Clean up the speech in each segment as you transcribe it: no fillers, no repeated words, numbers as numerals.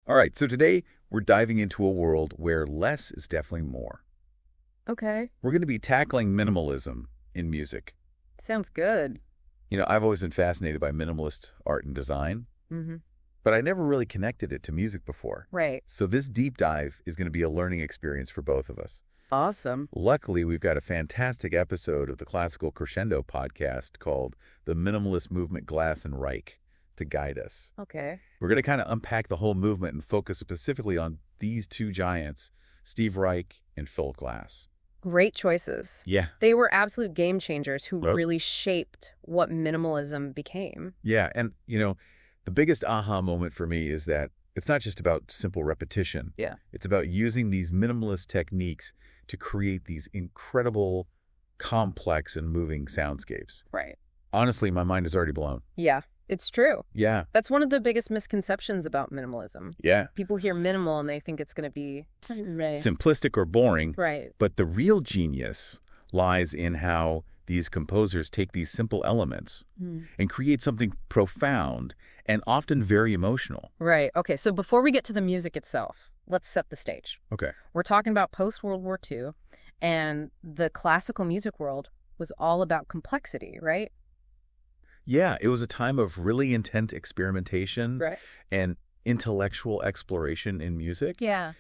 All right, so today we're diving into a world where less is definitely more. Okay. We're going to be tackling minimalism in music. Sounds good. I've always been fascinated by minimalist art and design, Mm-hmm. but I never really connected it to music before. Right. So this deep dive is going to be a learning experience for both of us. Awesome. Luckily, we've got a fantastic episode of the Classical Crescendo Podcast called The Minimalist Movement, Glass and Reich to guide us. Okay. We're going to kind of unpack the whole movement and focus specifically on these two giants, Steve Reich and Philip Glass. Great choices. Yeah. They were absolute game changers who Well- really shaped what minimalism became. Yeah, and, the biggest aha moment for me is that it's not just about simple repetition. Yeah. It's about using these minimalist techniques to create these incredible, complex, and moving soundscapes. Right. Honestly, my mind is already blown. Yeah, it's true. Yeah. That's one of the biggest misconceptions about minimalism. Yeah. People hear minimal and they think it's going to be right. Simplistic or boring. Right. But the real genius lies in how these composers take these simple elements and create something profound and often very emotional. Right. Okay, so before we get to the music itself, let's set the stage. Okay. We're talking about post-World War II, and the classical music world was all about complexity, right? Yeah, it was a time of really intense experimentation Right. and intellectual exploration in music. Yeah.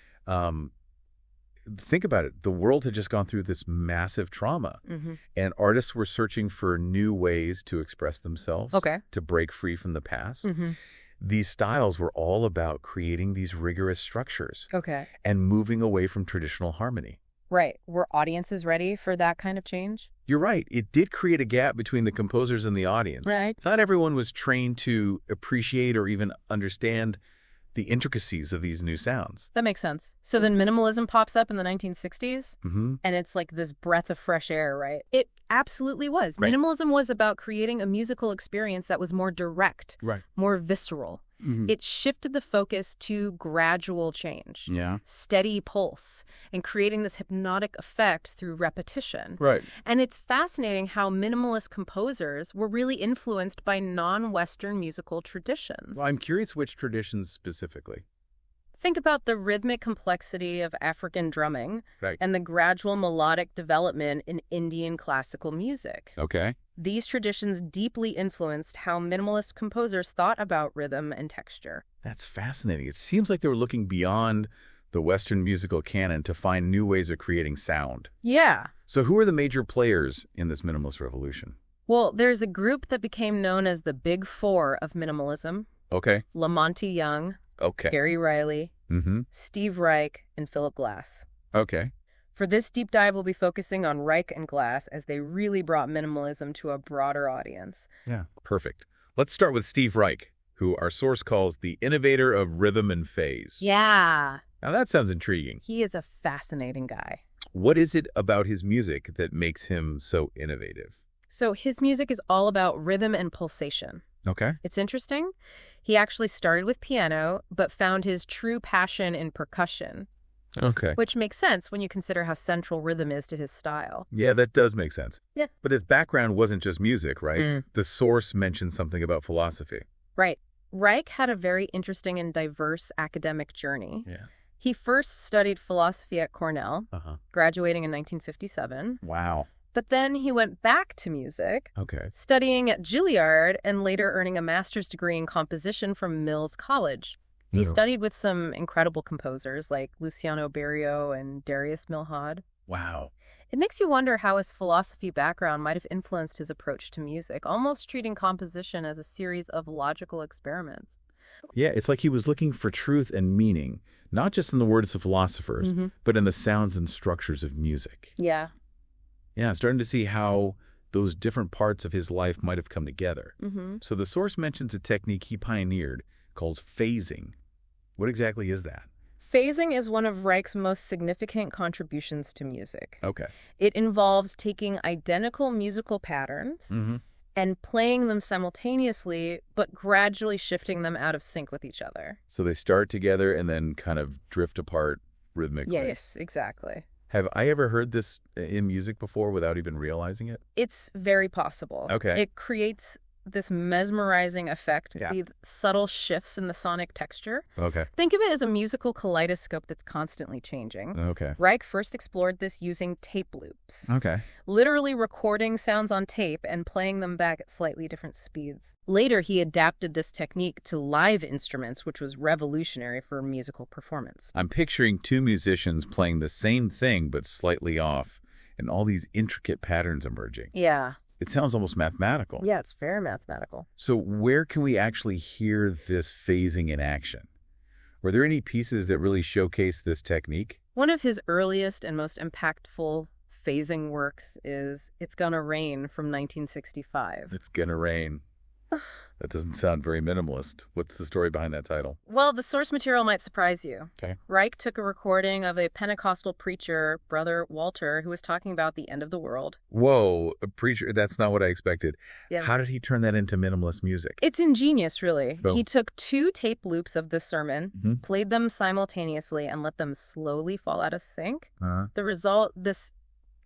Think about it. The world had just gone through this massive trauma, Mm-hmm. and artists were searching for new ways to express themselves, Okay. to break free from the past. Mm-hmm. These styles were all about creating these rigorous structures Okay. and moving away from traditional harmony. Right. Were audiences ready for that kind of change? You're right. It did create a gap between the composers and the audience. Right. Not everyone was trained to appreciate or even understand the intricacies of these new sounds. That makes sense. So then minimalism pops up in the 1960s, Mm-hmm. and it's like this breath of fresh air, right? It absolutely was. Right. Minimalism was about creating a musical experience that was more direct, Right. more visceral. Mm-hmm. It shifted the focus to gradual change, Yeah. steady pulse, and creating this hypnotic effect through repetition. Right. And it's fascinating how minimalist composers were really influenced by non-Western musical traditions. Well, I'm curious which traditions specifically. Think about the rhythmic complexity of African drumming Right. and the gradual melodic development in Indian classical music. Okay. These traditions deeply influenced how minimalist composers thought about rhythm and texture. That's fascinating. It seems like they were looking beyond the Western musical canon to find new ways of creating sound. Yeah. So who are the major players in this minimalist revolution? Well, there's a group that became known as the Big Four of minimalism: Okay. Lamonti Young, Okay. Gary Riley, Mm-hmm. Steve Reich, and Philip Glass. Okay. For this deep dive, we'll be focusing on Reich and Glass as they really brought minimalism to a broader audience. Yeah. Perfect. Let's start with Steve Reich, who our source calls the innovator of rhythm and phase. Yeah. Now that sounds intriguing. He is a fascinating guy. What is it about his music that makes him so innovative? So his music is all about rhythm and pulsation. Okay. It's interesting. He actually started with piano, but found his true passion in percussion, Okay. which makes sense when you consider how central rhythm is to his style. Yeah, that does make sense. Yeah. But his background wasn't just music, right? Mm. The source mentioned something about philosophy. Right. Reich had a very interesting and diverse academic journey. Yeah. He first studied philosophy at Cornell, Uh-huh. graduating in 1957. Wow. But then he went back to music, Okay. studying at Juilliard and later earning a master's degree in composition from Mills College. He Oh. studied with some incredible composers like Luciano Berio and Darius Milhaud. Wow. It makes you wonder how his philosophy background might have influenced his approach to music, almost treating composition as a series of logical experiments. Yeah, it's like he was looking for truth and meaning, not just in the words of philosophers, but in the sounds and structures of music. Yeah. Yeah, starting to see how those different parts of his life might have come together. Mm-hmm. So the source mentions a technique he pioneered called phasing. What exactly is that? Phasing is one of Reich's most significant contributions to music. Okay. It involves taking identical musical patterns Mm-hmm. and playing them simultaneously, but gradually shifting them out of sync with each other. So they start together and then kind of drift apart rhythmically. Yes, exactly. Have I ever heard this in music before without even realizing it? It's very possible. Okay. It creates this mesmerizing effect, Yeah. the subtle shifts in the sonic texture. Okay. Think of it as a musical kaleidoscope that's constantly changing. Okay. Reich first explored this using tape loops, Okay. literally recording sounds on tape and playing them back at slightly different speeds. Later, he adapted this technique to live instruments, which was revolutionary for musical performance. I'm picturing two musicians playing the same thing but slightly off, and all these intricate patterns emerging. Yeah. It sounds almost mathematical. Yeah, it's very mathematical. So where can we actually hear this phasing in action? Were there any pieces that really showcase this technique? One of his earliest and most impactful phasing works is It's Gonna Rain from 1965. It's Gonna Rain. That doesn't sound very minimalist. What's the story behind that title? Well, the source material might surprise you. Okay. Reich took a recording of a Pentecostal preacher, Brother Walter, who was talking about the end of the world. Whoa, a preacher. That's not what I expected. Yeah. How did he turn that into minimalist music? It's ingenious, really. Oh. He took 2 tape loops of this sermon, Mhm. played them simultaneously, and let them slowly fall out of sync. Uh-huh. The result, this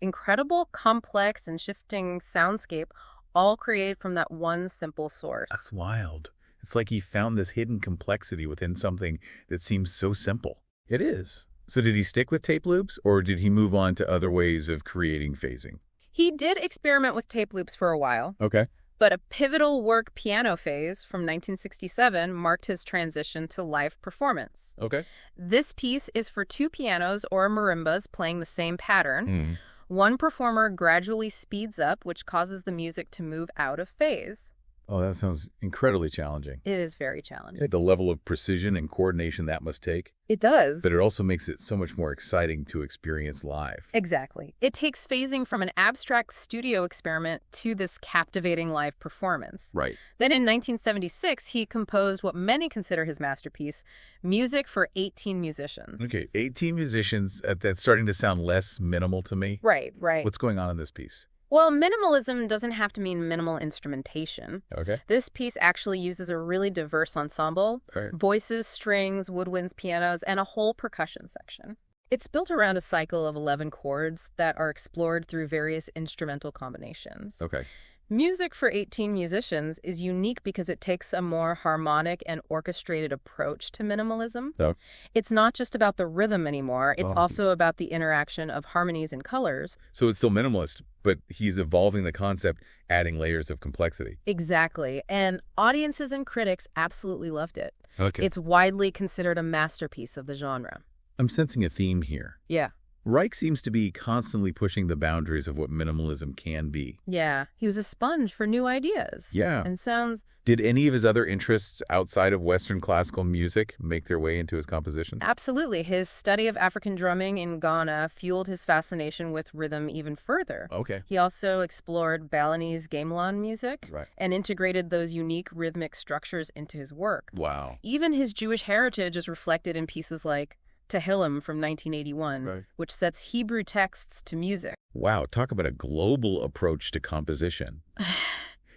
incredible, complex, and shifting soundscape, all created from that one simple source. That's wild. It's like he found this hidden complexity within something that seems so simple. It is. So did he stick with tape loops, or did he move on to other ways of creating phasing? He did experiment with tape loops for a while, Okay. but a pivotal work, Piano Phase, from 1967 marked his transition to live performance. Okay. This piece is for 2 pianos or marimbas playing the same pattern. Mm. One performer gradually speeds up, which causes the music to move out of phase. Oh, that sounds incredibly challenging. It is very challenging. The level of precision and coordination that must take, It does. but it also makes it so much more exciting to experience live. Exactly. It takes phasing from an abstract studio experiment to this captivating live performance. Right. Then in 1976, he composed what many consider his masterpiece, music for 18 musicians. Okay, 18 musicians. That's starting to sound less minimal to me. Right, right. What's going on in this piece? Well, minimalism doesn't have to mean minimal instrumentation. Okay. This piece actually uses a really diverse ensemble, All right. voices, strings, woodwinds, pianos, and a whole percussion section. It's built around a cycle of 11 chords that are explored through various instrumental combinations. Okay. Music for 18 musicians is unique because it takes a more harmonic and orchestrated approach to minimalism. Oh. It's not just about the rhythm anymore. It's Oh. also about the interaction of harmonies and colors. So it's still minimalist, but he's evolving the concept, adding layers of complexity. Exactly. And audiences and critics absolutely loved it. Okay. It's widely considered a masterpiece of the genre. I'm sensing a theme here. Yeah. Reich seems to be constantly pushing the boundaries of what minimalism can be. Yeah. He was a sponge for new ideas. Yeah. And sounds Did any of his other interests outside of Western classical music make their way into his compositions? absolutely. His study of African drumming in Ghana fueled his fascination with rhythm even further. Okay. He also explored Balinese gamelan music Right. and integrated those unique rhythmic structures into his work. Wow. Even his Jewish heritage is reflected in pieces like Tehillim from 1981, Right. which sets Hebrew texts to music. Wow, talk about a global approach to composition.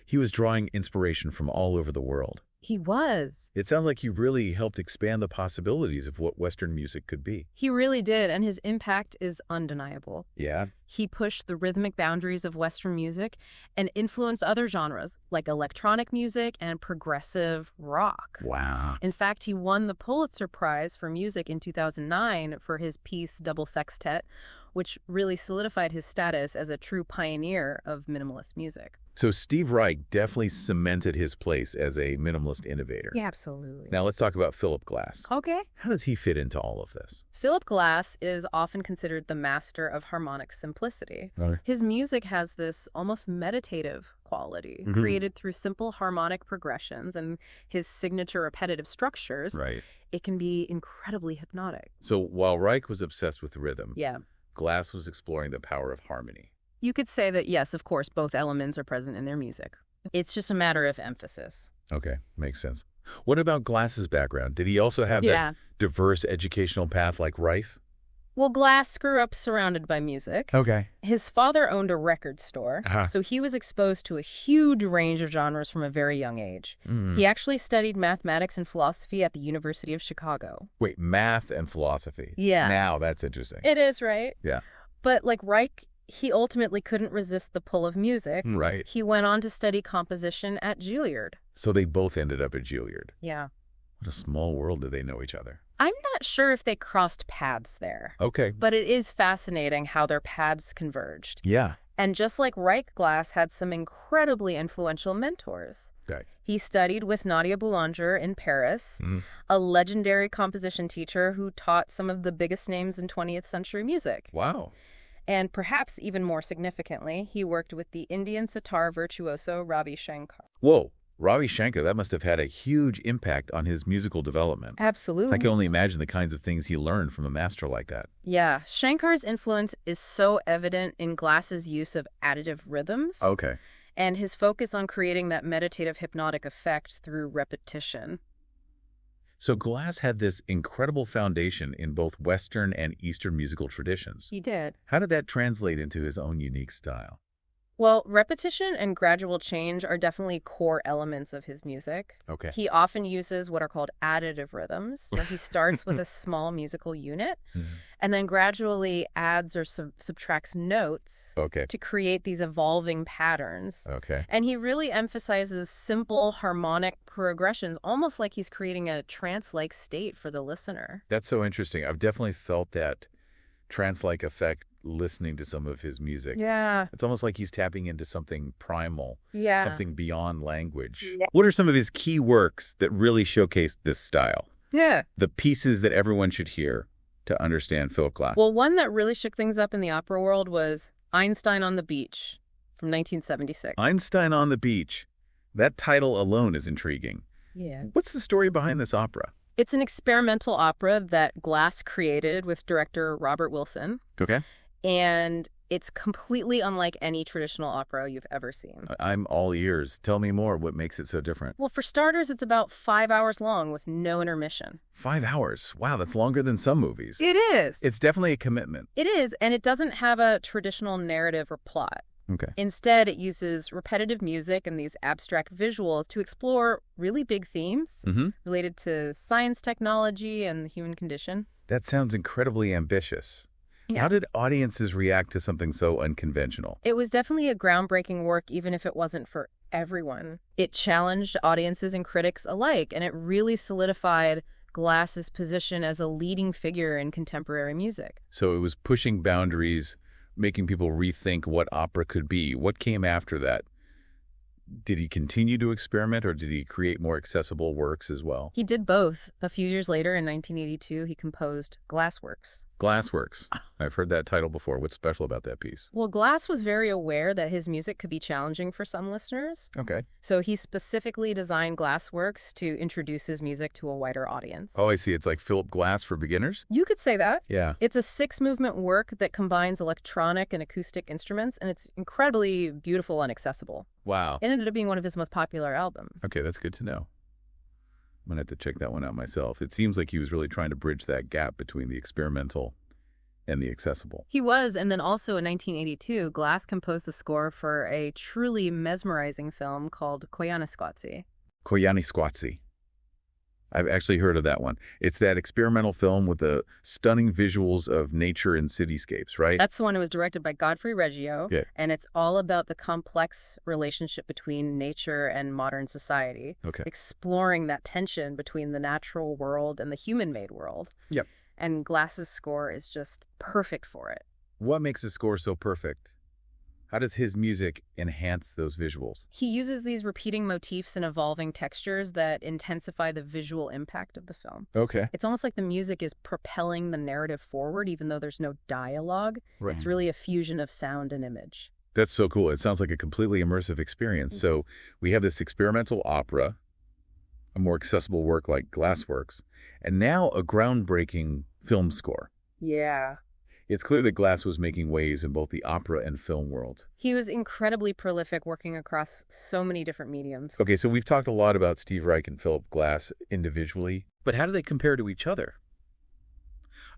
He was drawing inspiration from all over the world. He was. It sounds like he really helped expand the possibilities of what Western music could be. He really did, and his impact is undeniable. Yeah? He pushed the rhythmic boundaries of Western music and influenced other genres like electronic music and progressive rock. Wow. In fact, he won the Pulitzer Prize for Music in 2009 for his piece Double Sextet, which really solidified his status as a true pioneer of minimalist music. So Steve Reich definitely cemented his place as a minimalist innovator. Yeah, absolutely. Now let's talk about Philip Glass. Okay. How does he fit into all of this? Philip Glass is often considered the master of harmonic simplicity. Okay. His music has this almost meditative quality, Mhm. created through simple harmonic progressions and his signature repetitive structures. Right. It can be incredibly hypnotic. So while Reich was obsessed with rhythm, Yeah. Glass was exploring the power of harmony. You could say that, yes, of course, both elements are present in their music. It's just a matter of emphasis. Okay, makes sense. What about Glass's background? Did he also have that diverse educational path like Reich? Well, Glass grew up surrounded by music. Okay. His father owned a record store, Uh-huh. so he was exposed to a huge range of genres from a very young age. Mm. He actually studied mathematics and philosophy at the University of Chicago. Wait, math and philosophy. Yeah. Now that's interesting. It is, right? Yeah. But like Reich he ultimately couldn't resist the pull of music. Right. He went on to study composition at Juilliard. So they both ended up at Juilliard. Yeah. What a small world did they know each other. I'm not sure if they crossed paths there. Okay. But it is fascinating how their paths converged. Yeah. And just like Reich, Glass had some incredibly influential mentors. Okay. He studied with Nadia Boulanger in Paris, a legendary composition teacher who taught some of the biggest names in 20th century music. Wow. And perhaps even more significantly, he worked with the Indian sitar virtuoso Ravi Shankar. Whoa. Ravi Shankar, that must have had a huge impact on his musical development. Absolutely. I can only imagine the kinds of things he learned from a master like that. Yeah, Shankar's influence is so evident in Glass's use of additive rhythms. Okay. And his focus on creating that meditative hypnotic effect through repetition. So Glass had this incredible foundation in both Western and Eastern musical traditions. He did. How did that translate into his own unique style? Well, repetition and gradual change are definitely core elements of his music. Okay. He often uses what are called additive rhythms, where he starts with a small musical unit and then gradually adds or subtracts notes to create these evolving patterns. Okay. And he really emphasizes simple harmonic progressions, almost like he's creating a trance-like state for the listener. That's so interesting. I've definitely felt that trance-like effect listening to some of his music. Yeah. It's almost like he's tapping into something primal, Yeah. something beyond language. Yeah. What are some of his key works that really showcase this style? Yeah. The pieces that everyone should hear to understand Philip Glass. Well, one that really shook things up in the opera world was Einstein on the Beach from 1976. Einstein on the Beach. That title alone is intriguing. Yeah. What's the story behind this opera? It's an experimental opera that Glass created with director Robert Wilson. Okay. And it's completely unlike any traditional opera you've ever seen. I'm all ears. Tell me more. What makes it so different? Well, for starters, it's about 5 hours long with no intermission. 5 hours. Wow, that's longer than some movies. It is. It's definitely a commitment. It is, and it doesn't have a traditional narrative or plot. Okay. Instead, it uses repetitive music and these abstract visuals to explore really big themes related to science, technology, and the human condition. That sounds incredibly ambitious. Yeah. How did audiences react to something so unconventional? It was definitely a groundbreaking work, even if it wasn't for everyone. It challenged audiences and critics alike, and it really solidified Glass's position as a leading figure in contemporary music. So it was pushing boundaries, making people rethink what opera could be. What came after that? Did he continue to experiment, or did he create more accessible works as well? He did both. A few years later, in 1982, he composed Glassworks. Glassworks. I've heard that title before. What's special about that piece? Well, Glass was very aware that his music could be challenging for some listeners. Okay. So he specifically designed Glassworks to introduce his music to a wider audience. Oh, I see. It's like Philip Glass for beginners? You could say that. Yeah. It's a 6-movement work that combines electronic and acoustic instruments, and it's incredibly beautiful and accessible. Wow. It ended up being one of his most popular albums. Okay, that's good to know. I'm going to have to check that one out myself. It seems like he was really trying to bridge that gap between the experimental and the accessible. He was, and then also in 1982, Glass composed the score for a truly mesmerizing film called Koyaanisqatsi. Koyaanisqatsi. I've actually heard of that one. It's that experimental film with the stunning visuals of nature and cityscapes, right? That's the one that was directed by Godfrey Reggio, and it's all about the complex relationship between nature and modern society, exploring that tension between the natural world and the human-made world. Yep. And Glass's score is just perfect for it. What makes the score so perfect? How does his music enhance those visuals? He uses these repeating motifs and evolving textures that intensify the visual impact of the film. Okay. It's almost like the music is propelling the narrative forward, even though there's no dialogue. Right. It's really a fusion of sound and image. That's so cool. It sounds like a completely immersive experience. So we have this experimental opera, a more accessible work like Glassworks, and now a groundbreaking film score. Yeah. It's clear that Glass was making waves in both the opera and film world. He was incredibly prolific, working across so many different mediums. Okay, so we've talked a lot about Steve Reich and Philip Glass individually, but how do they compare to each other?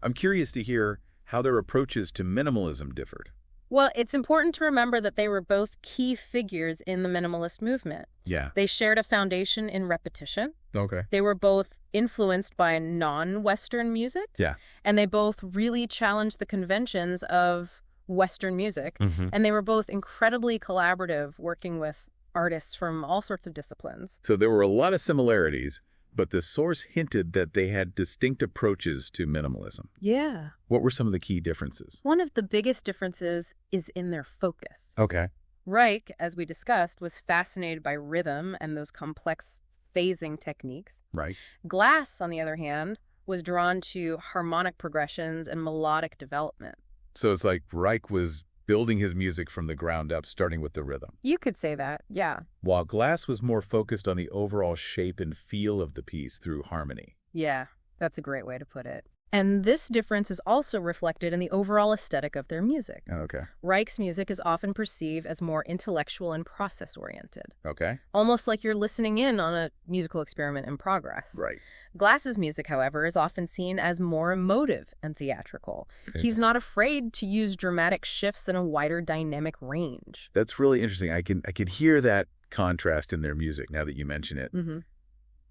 I'm curious to hear how their approaches to minimalism differed. Well, it's important to remember that they were both key figures in the minimalist movement. Yeah. They shared a foundation in repetition. Okay. They were both influenced by non-Western music. Yeah. And they both really challenged the conventions of Western music, and they were both incredibly collaborative, working with artists from all sorts of disciplines. So there were a lot of similarities, but the source hinted that they had distinct approaches to minimalism. Yeah. What were some of the key differences? One of the biggest differences is in their focus. Okay. Reich, as we discussed, was fascinated by rhythm and those complex phasing techniques. Right. Glass, on the other hand, was drawn to harmonic progressions and melodic development. So it's like Reich was building his music from the ground up, starting with the rhythm. You could say that, yeah. While Glass was more focused on the overall shape and feel of the piece through harmony. Yeah, that's a great way to put it. And this difference is also reflected in the overall aesthetic of their music. Okay. Reich's music is often perceived as more intellectual and process-oriented. Okay. Almost like you're listening in on a musical experiment in progress. Right. Glass's music, however, is often seen as more emotive and theatrical. Okay. He's not afraid to use dramatic shifts and a wider dynamic range. That's really interesting. I can hear that contrast in their music now that you mention it.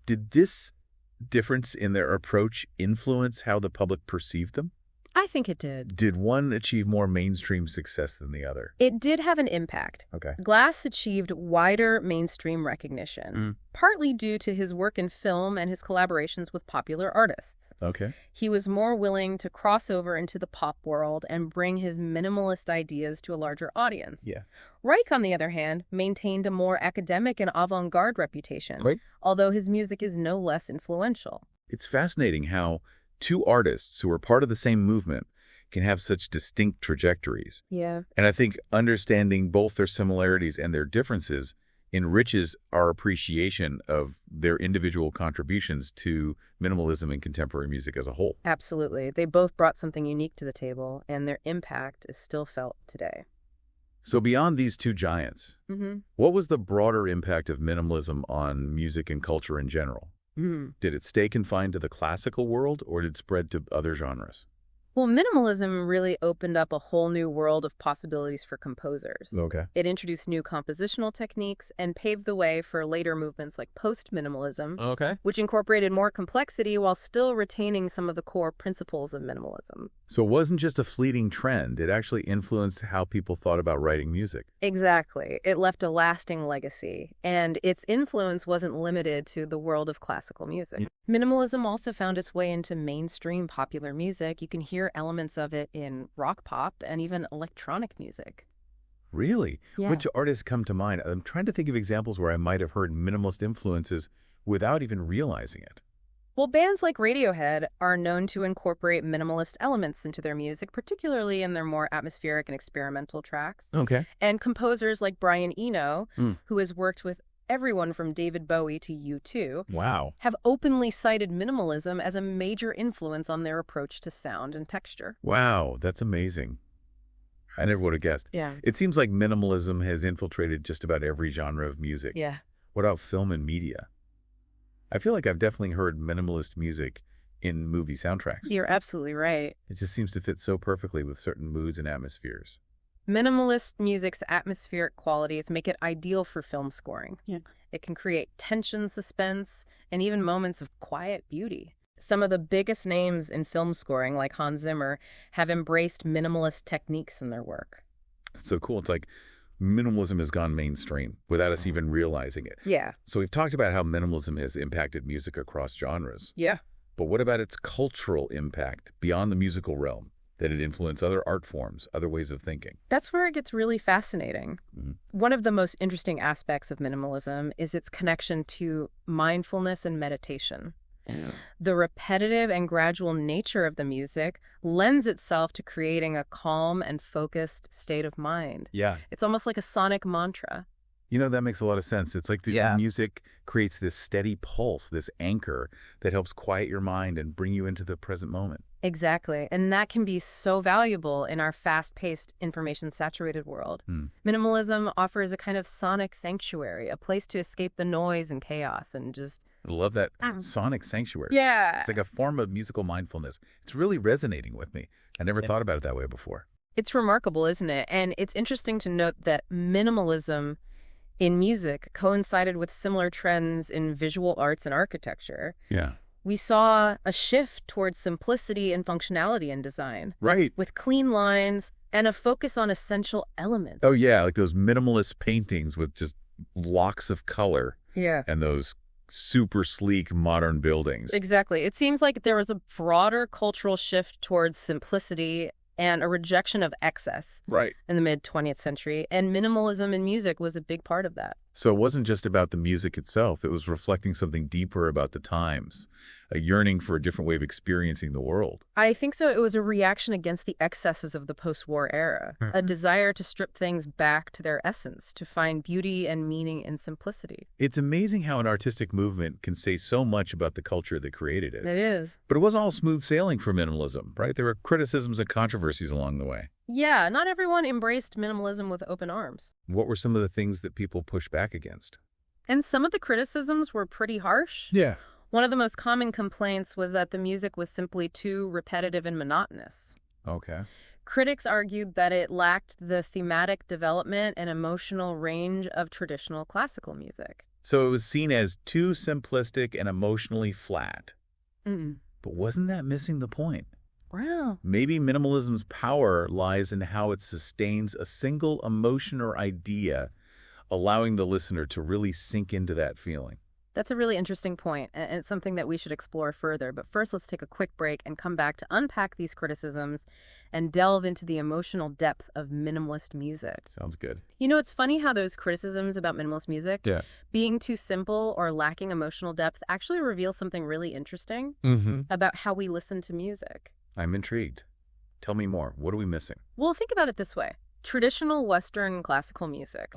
Did this difference in their approach influence how the public perceived them? I think it did. Did one achieve more mainstream success than the other? It did have an impact. Okay. Glass achieved wider mainstream recognition, partly due to his work in film and his collaborations with popular artists. Okay. He was more willing to cross over into the pop world and bring his minimalist ideas to a larger audience. Yeah. Reich, on the other hand, maintained a more academic and avant-garde reputation, although his music is no less influential. It's fascinating how two artists who are part of the same movement can have such distinct trajectories. Yeah. And I think understanding both their similarities and their differences enriches our appreciation of their individual contributions to minimalism and contemporary music as a whole. Absolutely. They both brought something unique to the table, and their impact is still felt today. So beyond these two giants, what was the broader impact of minimalism on music and culture in general? Did it stay confined to the classical world, or did it spread to other genres? Well, minimalism really opened up a whole new world of possibilities for composers. Okay. It introduced new compositional techniques and paved the way for later movements like post-minimalism, which incorporated more complexity while still retaining some of the core principles of minimalism. So it wasn't just a fleeting trend. It actually influenced how people thought about writing music. Exactly. It left a lasting legacy, and its influence wasn't limited to the world of classical music. Minimalism also found its way into mainstream popular music. You can hear elements of it in rock pop and even electronic music. Really? Yeah. Which artists come to mind? I'm trying to think of examples where I might have heard minimalist influences without even realizing it. Well, bands like Radiohead are known to incorporate minimalist elements into their music, particularly in their more atmospheric and experimental tracks. Okay. And composers like Brian Eno, who has worked with everyone from David Bowie to U2, Wow, have openly cited minimalism as a major influence on their approach to sound and texture. Wow, that's amazing. I never would have guessed. Yeah. It seems like minimalism has infiltrated just about every genre of music. Yeah. What about film and media? I feel like I've definitely heard minimalist music in movie soundtracks. You're absolutely right. It just seems to fit so perfectly with certain moods and atmospheres. Minimalist music's atmospheric qualities make it ideal for film scoring. Yeah. It can create tension, suspense, and even moments of quiet beauty. Some of the biggest names in film scoring, like Hans Zimmer, have embraced minimalist techniques in their work. That's so cool. It's like minimalism has gone mainstream without us even realizing it. Yeah. So we've talked about how minimalism has impacted music across genres. Yeah. But what about its cultural impact beyond the musical realm? That it influenced other art forms, other ways of thinking? That's where it gets really fascinating. One of the most interesting aspects of minimalism is its connection to mindfulness and meditation. The repetitive and gradual nature of the music lends itself to creating a calm and focused state of mind. Yeah. It's almost like a sonic mantra. You know, that makes a lot of sense. It's like the music creates this steady pulse, this anchor that helps quiet your mind and bring you into the present moment. Exactly. And that can be so valuable in our fast-paced, information-saturated world. Minimalism offers a kind of sonic sanctuary, a place to escape the noise and chaos and just... I love that sonic sanctuary. Yeah. It's like a form of musical mindfulness. It's really resonating with me. I never thought about it that way before. It's remarkable, isn't it? And it's interesting to note that minimalism in music coincided with similar trends in visual arts and architecture. Yeah. We saw a shift towards simplicity and functionality in design. Right. With clean lines, And a focus on essential elements. Oh, yeah, like those minimalist paintings with just blocks of color. Yeah. And those super sleek modern buildings. Exactly. It seems like there was a broader cultural shift towards simplicity and a rejection of excess in the mid-20th century. And minimalism in music was a big part of that. So it wasn't just about the music itself. It was reflecting something deeper about the times, a yearning for a different way of experiencing the world. I think so. It was a reaction against the excesses of the post-war era, a desire to strip things back to their essence, to find beauty and meaning in simplicity. It's amazing how an artistic movement can say so much about the culture that created it. It is. But it wasn't all smooth sailing for minimalism, right? There were criticisms and controversies along the way. Yeah, not everyone embraced minimalism with open arms. What were some of the things that people pushed back against? And some of the criticisms were pretty harsh. Yeah. One of the most common complaints was that the music was simply too repetitive and monotonous. Okay. Critics argued that it lacked the thematic development and emotional range of traditional classical music. So it was seen as too simplistic and emotionally flat. Mm-mm. But wasn't that missing the point? Wow. Maybe minimalism's power lies in how it sustains a single emotion or idea, allowing the listener to really sink into that feeling. That's a really interesting point, and it's something that we should explore further. But first, let's take a quick break and come back to unpack these criticisms and delve into the emotional depth of minimalist music. Sounds good. You know, it's funny how those criticisms about minimalist music, being too simple or lacking emotional depth, actually reveal something really interesting about how we listen to music. I'm intrigued. Tell me more. What are we missing? Well, think about it this way. Traditional Western classical music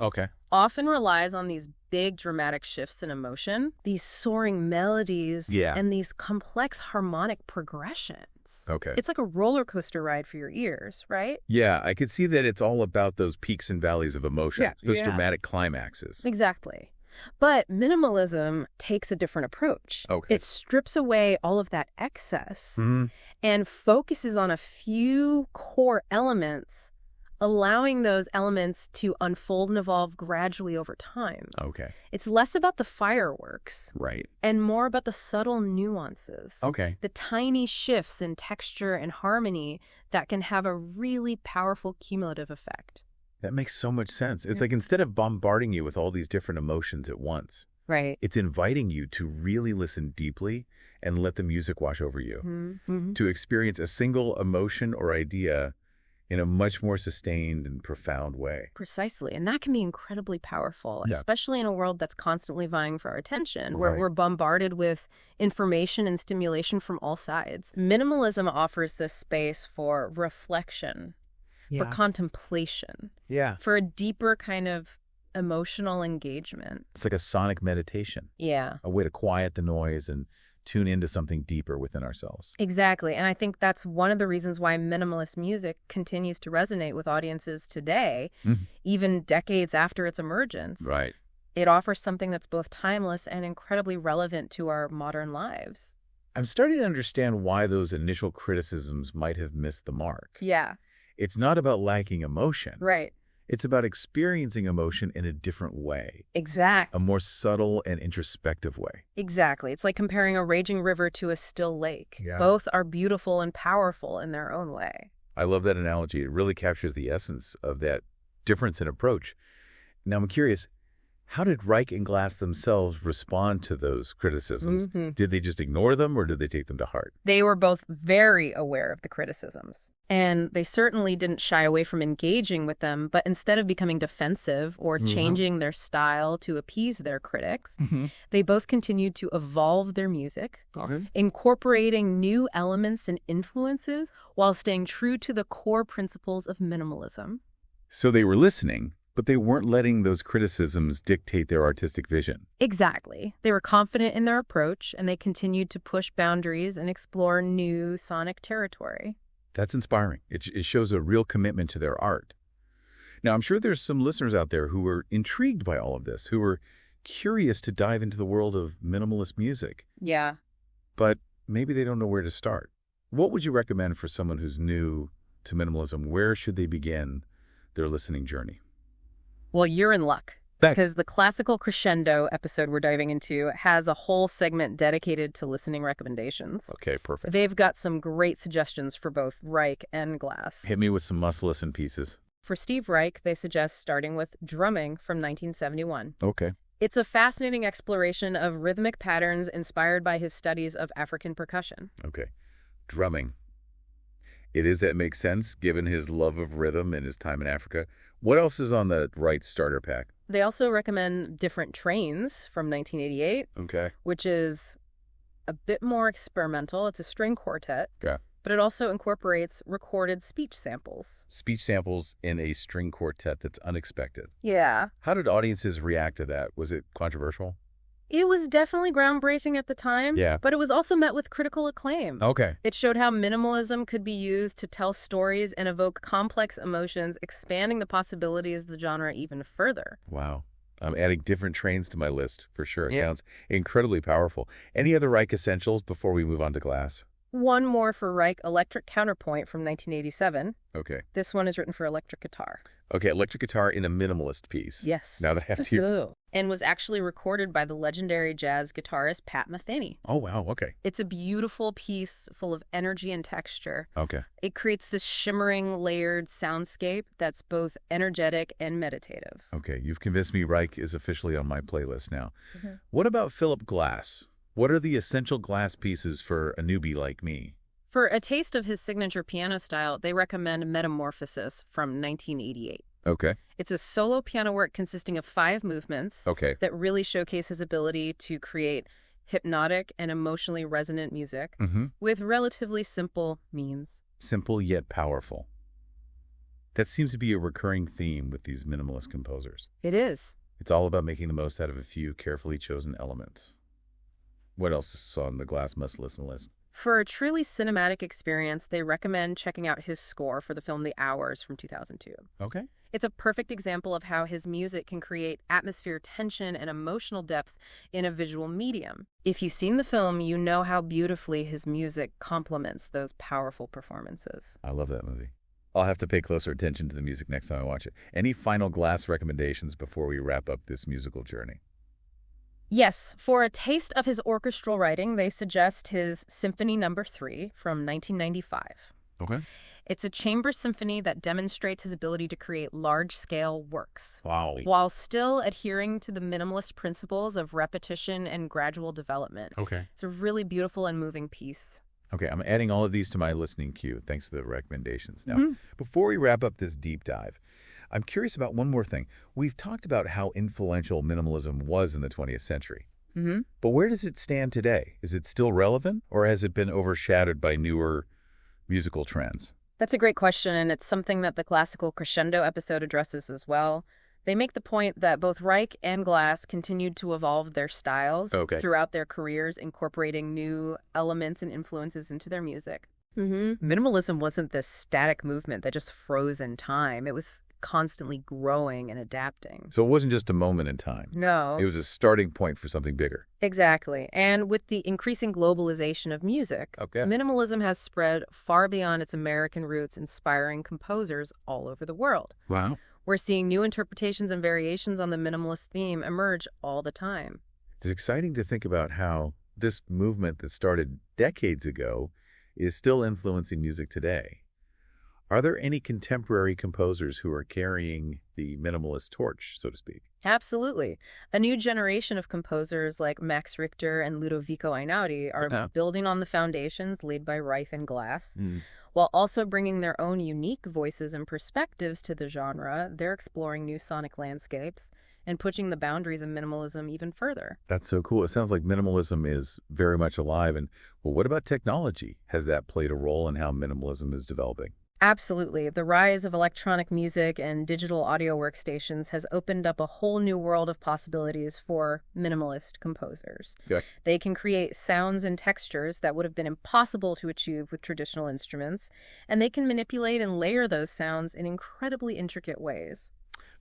often relies on these big dramatic shifts in emotion, these soaring melodies, and these complex harmonic progressions. It's like a roller coaster ride for your ears, right? Yeah, I could see that it's all about those peaks and valleys of emotion, those dramatic climaxes. Exactly. But minimalism takes a different approach. It strips away all of that excess and focuses on a few core elements, allowing those elements to unfold and evolve gradually over time. It's less about the fireworks. And more about the subtle nuances. The tiny shifts in texture and harmony that can have a really powerful cumulative effect. That makes so much sense. It's like instead of bombarding you with all these different emotions at once, it's inviting you to really listen deeply and let the music wash over you, to experience a single emotion or idea in a much more sustained and profound way. Precisely. And that can be incredibly powerful, especially in a world that's constantly vying for our attention, where we're bombarded with information and stimulation from all sides. Minimalism offers this space for reflection, for contemplation, for a deeper kind of emotional engagement. It's like a sonic meditation. A way to quiet the noise and tune into something deeper within ourselves. Exactly. And I think that's one of the reasons why minimalist music continues to resonate with audiences today, even decades after its emergence. It offers something that's both timeless and incredibly relevant to our modern lives. I'm starting to understand why those initial criticisms might have missed the mark. It's not about lacking emotion. It's about experiencing emotion in a different way. Exactly. A more subtle and introspective way. Exactly. It's like comparing a raging river to a still lake. Both are beautiful and powerful in their own way. I love that analogy. It really captures the essence of that difference in approach. Now, I'm curious, how did Reich and Glass themselves respond to those criticisms? Did they just ignore them or did they take them to heart? They were both very aware of the criticisms. And they certainly didn't shy away from engaging with them, but instead of becoming defensive or changing their style to appease their critics, they both continued to evolve their music, incorporating new elements and influences while staying true to the core principles of minimalism. So they were listening, but they weren't letting those criticisms dictate their artistic vision. Exactly. They were confident in their approach, and they continued to push boundaries and explore new sonic territory. That's inspiring. It shows a real commitment to their art. Now, I'm sure there's some listeners out there who are intrigued by all of this, who are curious to dive into the world of minimalist music. But maybe they don't know where to start. What would you recommend for someone who's new to minimalism? Where should they begin their listening journey? Well, you're in luck, Because the Classical Crescendo episode we're diving into has a whole segment dedicated to listening recommendations. Okay, perfect. They've got some great suggestions for both Reich and Glass. Hit me with some must-listen pieces. For Steve Reich, they suggest starting with Drumming from 1971. Okay. It's a fascinating exploration of rhythmic patterns inspired by his studies of African percussion. Okay. Drumming. It is that makes sense, given his love of rhythm and his time in Africa. What else is on the Reich starter pack? They also recommend Different Trains from 1988, Okay. which is a bit more experimental. It's a string quartet, Okay. but it also incorporates recorded speech samples. Speech samples in a string quartet that's unexpected. Yeah. How did audiences react to that? Was it controversial? It was definitely groundbreaking at the time, Yeah. but it was also met with critical acclaim. Okay. It showed how minimalism could be used to tell stories and evoke complex emotions, expanding the possibilities of the genre even further. Wow. I'm adding Different Trains to my list, for sure. It Yeah. sounds incredibly powerful. Any other Reich essentials before we move on to Glass? One more for Reich, Electric Counterpoint from 1987. Okay. This one is written for electric guitar. Okay, electric guitar in a minimalist piece. Yes. Now that I have to... And was actually recorded by the legendary jazz guitarist Pat Metheny. Oh, wow. Okay. It's a beautiful piece full of energy and texture. Okay. It creates this shimmering, layered soundscape that's both energetic and meditative. Okay, you've convinced me Reich is officially on my playlist now. What about Philip Glass? What are the essential Glass pieces for a newbie like me? For a taste of his signature piano style, they recommend Metamorphosis from 1988. Okay. It's a solo piano work consisting of 5 movements that really showcase his ability to create hypnotic and emotionally resonant music with relatively simple means. Simple yet powerful. That seems to be a recurring theme with these minimalist composers. It is. It's all about making the most out of a few carefully chosen elements. What else is on the Glass must-listen list? For a truly cinematic experience, they recommend checking out his score for the film The Hours from 2002. Okay. It's a perfect example of how his music can create atmosphere, tension, and emotional depth in a visual medium. If you've seen the film, you know how beautifully his music complements those powerful performances. I love that movie. I'll have to pay closer attention to the music next time I watch it. Any final Glass recommendations before we wrap up this musical journey? Yes, for a taste of his orchestral writing, they suggest his Symphony No. 3 from 1995. Okay. It's a chamber symphony that demonstrates his ability to create large-scale works. Wow. While still adhering to the minimalist principles of repetition and gradual development. Okay. It's a really beautiful and moving piece. Okay, I'm adding all of these to my listening queue. Thanks for the recommendations. Now, before we wrap up this deep dive, I'm curious about one more thing. We've talked about how influential minimalism was in the 20th century. But where does it stand today? Is it still relevant, or has it been overshadowed by newer musical trends? That's a great question, and it's something that the Classical Crescendo episode addresses as well. They make the point that both Reich and Glass continued to evolve their styles throughout their careers, incorporating new elements and influences into their music. Minimalism wasn't this static movement that just froze in time. It was constantly growing and adapting. So it wasn't just a moment in time. No. It was a starting point for something bigger. Exactly. And with the increasing globalization of music, minimalism has spread far beyond its American roots, inspiring composers all over the world. Wow. We're seeing new interpretations and variations on the minimalist theme emerge all the time. It's exciting to think about how this movement that started decades ago is still influencing music today. Are there any contemporary composers who are carrying the minimalist torch, so to speak? Absolutely. A new generation of composers like Max Richter and Ludovico Einaudi are building on the foundations laid by Reich and Glass. While also bringing their own unique voices and perspectives to the genre, they're exploring new sonic landscapes and pushing the boundaries of minimalism even further. That's so cool. It sounds like minimalism is very much alive. And, well, what about technology? Has that played a role in how minimalism is developing? Absolutely. The rise of electronic music and digital audio workstations has opened up a whole new world of possibilities for minimalist composers. They can create sounds and textures that would have been impossible to achieve with traditional instruments, and they can manipulate and layer those sounds in incredibly intricate ways.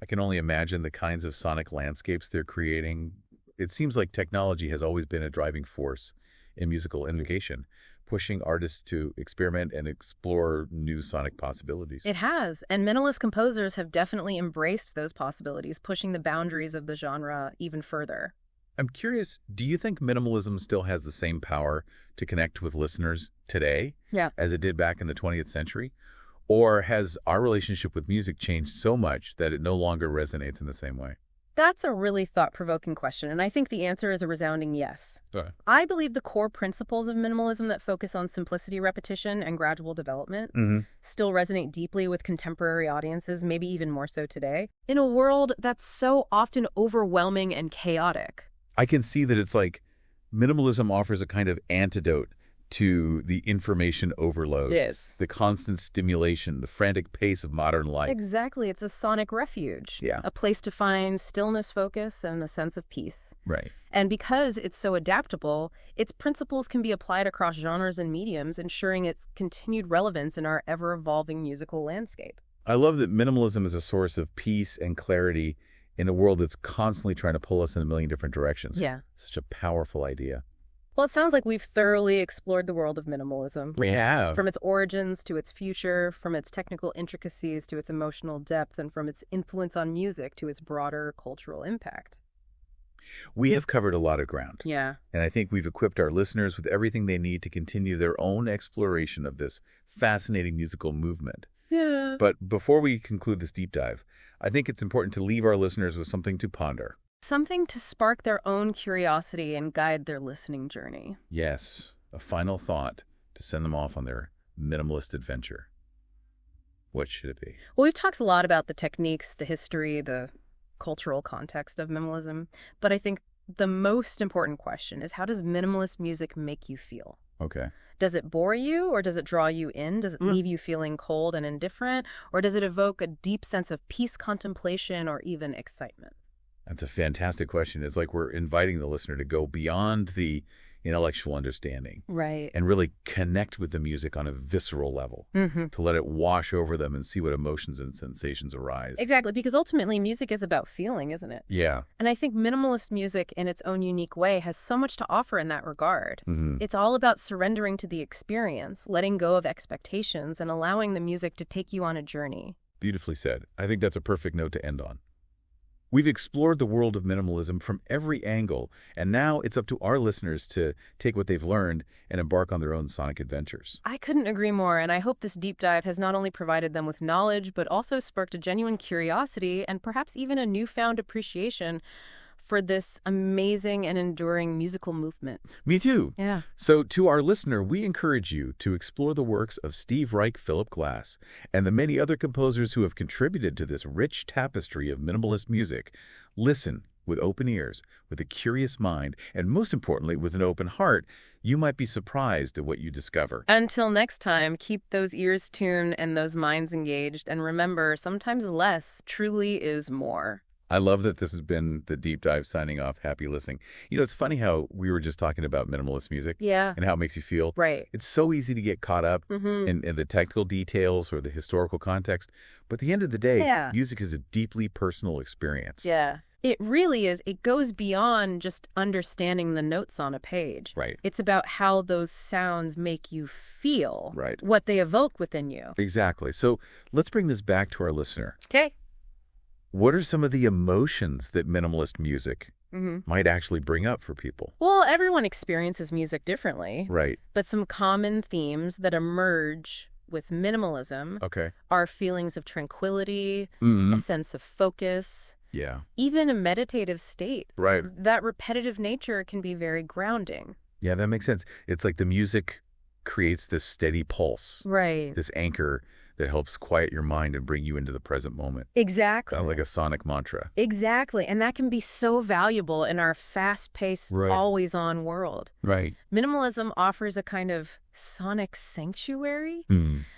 I can only imagine the kinds of sonic landscapes they're creating. It seems like technology has always been a driving force in musical innovation, pushing artists to experiment and explore new sonic possibilities. It has, and minimalist composers have definitely embraced those possibilities, pushing the boundaries of the genre even further. I'm curious, do you think minimalism still has the same power to connect with listeners today as it did back in the 20th century? Or has our relationship with music changed so much that it no longer resonates in the same way? That's a really thought-provoking question, and I think the answer is a resounding yes. I believe the core principles of minimalism that focus on simplicity, repetition, and gradual development still resonate deeply with contemporary audiences, maybe even more so today, in a world that's so often overwhelming and chaotic. I can see that it's like minimalism offers a kind of antidote to the information overload. It is. The constant stimulation, the frantic pace of modern life. Exactly. It's a sonic refuge. Yeah. A place to find stillness, focus, and a sense of peace. Right. And because it's so adaptable, its principles can be applied across genres and mediums, ensuring its continued relevance in our ever-evolving musical landscape. I love that minimalism is a source of peace and clarity in a world that's constantly trying to pull us in a million different directions. Yeah. Such a powerful idea. Well, it sounds like we've thoroughly explored the world of minimalism. We have. From its origins to its future, from its technical intricacies to its emotional depth, and from its influence on music to its broader cultural impact. We have covered a lot of ground. Yeah. And I think we've equipped our listeners with everything they need to continue their own exploration of this fascinating musical movement. Yeah. But before we conclude this deep dive, I think it's important to leave our listeners with something to ponder. Something to spark their own curiosity and guide their listening journey. Yes, a final thought to send them off on their minimalist adventure. What should it be? Well, we've talked a lot about the techniques, the history, the cultural context of minimalism, but I think the most important question is, how does minimalist music make you feel? Okay. Does it bore you, or does it draw you in? Does it leave you feeling cold and indifferent, or does it evoke a deep sense of peace, contemplation, or even excitement? That's a fantastic question. It's like we're inviting the listener to go beyond the intellectual understanding. Right. And really connect with the music on a visceral level, to let it wash over them and see what emotions and sensations arise. Exactly, because ultimately music is about feeling, isn't it? Yeah. And I think minimalist music in its own unique way has so much to offer in that regard. It's all about surrendering to the experience, letting go of expectations, and allowing the music to take you on a journey. Beautifully said. I think that's a perfect note to end on. We've explored the world of minimalism from every angle, and now it's up to our listeners to take what they've learned and embark on their own sonic adventures. I couldn't agree more, and I hope this deep dive has not only provided them with knowledge, but also sparked a genuine curiosity and perhaps even a newfound appreciation for this amazing and enduring musical movement. Me too. Yeah. So to our listener, we encourage you to explore the works of Steve Reich, Philip Glass, and the many other composers who have contributed to this rich tapestry of minimalist music. Listen with open ears, with a curious mind, and most importantly, with an open heart. You might be surprised at what you discover. Until next time, keep those ears tuned and those minds engaged, and remember, sometimes less truly is more. I love that this has been the deep dive signing off. Happy listening. You know, it's funny how we were just talking about minimalist music and how it makes you feel. Right. It's so easy to get caught up in the technical details or the historical context. But at the end of the day, music is a deeply personal experience. Yeah. It really is. It goes beyond just understanding the notes on a page. Right. It's about how those sounds make you feel. Right. What they evoke within you. Exactly. So let's bring this back to our listener. Okay. What are some of the emotions that minimalist music might actually bring up for people? Well, everyone experiences music differently. Right. But some common themes that emerge with minimalism are feelings of tranquility, a sense of focus, even a meditative state. Right. That repetitive nature can be very grounding. Yeah, that makes sense. It's like the music creates this steady pulse. Right. This anchor that helps quiet your mind and bring you into the present moment. Exactly. Sounds like a sonic mantra. Exactly. And that can be so valuable in our fast-paced, always-on world. Right. Minimalism offers a kind of sonic sanctuary,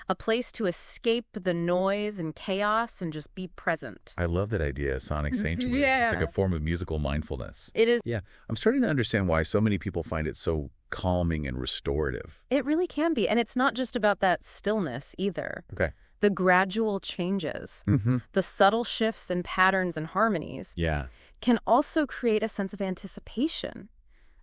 a place to escape the noise and chaos and just be present. I love that idea, sonic sanctuary. It's like a form of musical mindfulness. It is. Yeah. I'm starting to understand why so many people find it so calming and restorative. It really can be. And it's not just about that stillness either. Okay. The gradual changes, the subtle shifts and patterns and harmonies can also create a sense of anticipation,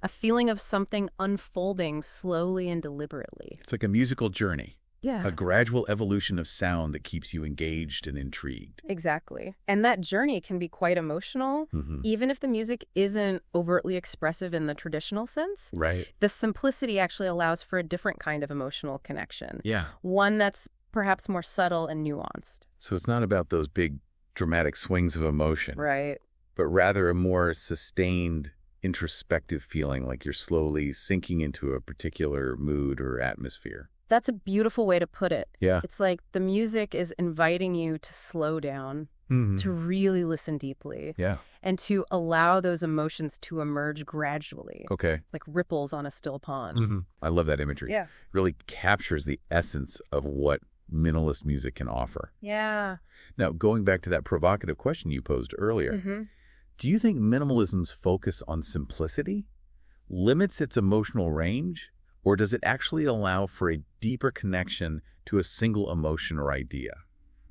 A feeling of something unfolding slowly and deliberately. It's like a musical journey. Yeah. A gradual evolution of sound that keeps you engaged and intrigued. Exactly. And that journey can be quite emotional, even if the music isn't overtly expressive in the traditional sense. Right. The simplicity actually allows for a different kind of emotional connection. Yeah. One that's perhaps more subtle and nuanced. So it's not about those big dramatic swings of emotion. Right. But rather a more sustained, introspective feeling like you're slowly sinking into a particular mood or atmosphere. That's a beautiful way to put it. Yeah. It's like the music is inviting you to slow down, to really listen deeply, and to allow those emotions to emerge gradually. Okay. Like ripples on a still pond. I love that imagery. Yeah. It really captures the essence of what minimalist music can offer. Yeah. Now, going back to that provocative question you posed earlier, do you think minimalism's focus on simplicity limits its emotional range? Or does it actually allow for a deeper connection to a single emotion or idea?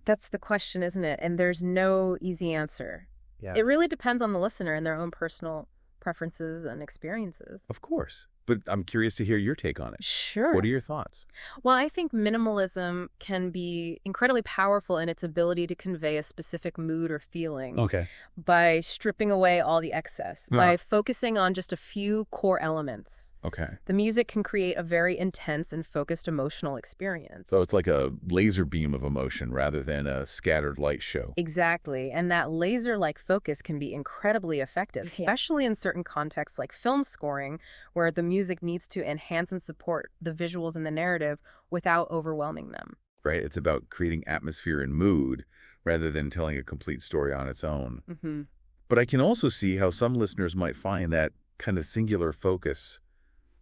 That's the question, isn't it? And there's no easy answer. Yeah. It really depends on the listener and their own personal preferences and experiences. Of course. But I'm curious to hear your take on it. Sure. What are your thoughts? Well, I think minimalism can be incredibly powerful in its ability to convey a specific mood or feeling. Okay. By stripping away all the excess, by focusing on just a few core elements. Okay. The music can create a very intense and focused emotional experience. So it's like a laser beam of emotion rather than a scattered light show. Exactly. And that laser-like focus can be incredibly effective, especially in certain contexts like film scoring, where the music needs to enhance and support the visuals and the narrative without overwhelming them. Right. It's about creating atmosphere and mood rather than telling a complete story on its own. But I can also see how some listeners might find that kind of singular focus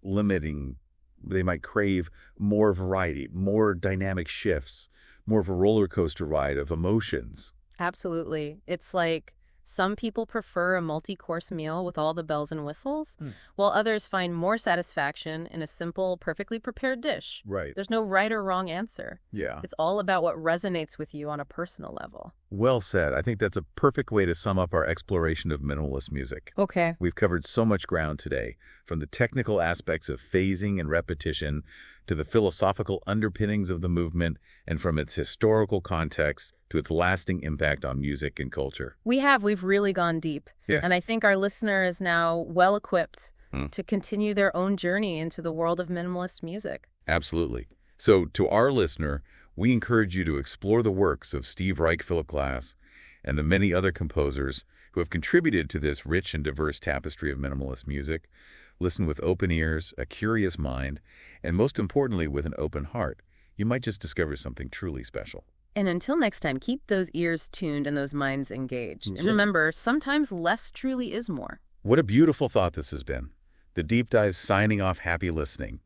limiting. They might crave more variety, more dynamic shifts, more of a roller coaster ride of emotions. Absolutely. It's like some people prefer a multi-course meal with all the bells and whistles, while others find more satisfaction in a simple, perfectly prepared dish. Right. There's no right or wrong answer. Yeah. It's all about what resonates with you on a personal level. Well said. I think that's a perfect way to sum up our exploration of minimalist music. Okay. We've covered so much ground today, from the technical aspects of phasing and repetition to the philosophical underpinnings of the movement, and from its historical context to its lasting impact on music and culture. We've really gone deep. Yeah. And I think our listener is now well equipped to continue their own journey into the world of minimalist music. Absolutely. So to our listener, we encourage you to explore the works of Steve Reich, Philip Glass, and the many other composers who have contributed to this rich and diverse tapestry of minimalist music. Listen with open ears, a curious mind, and most importantly, with an open heart. You might just discover something truly special. And until next time, keep those ears tuned and those minds engaged. And remember, sometimes less truly is more. What a beautiful thought this has been. The Deep Dive signing off. Happy listening.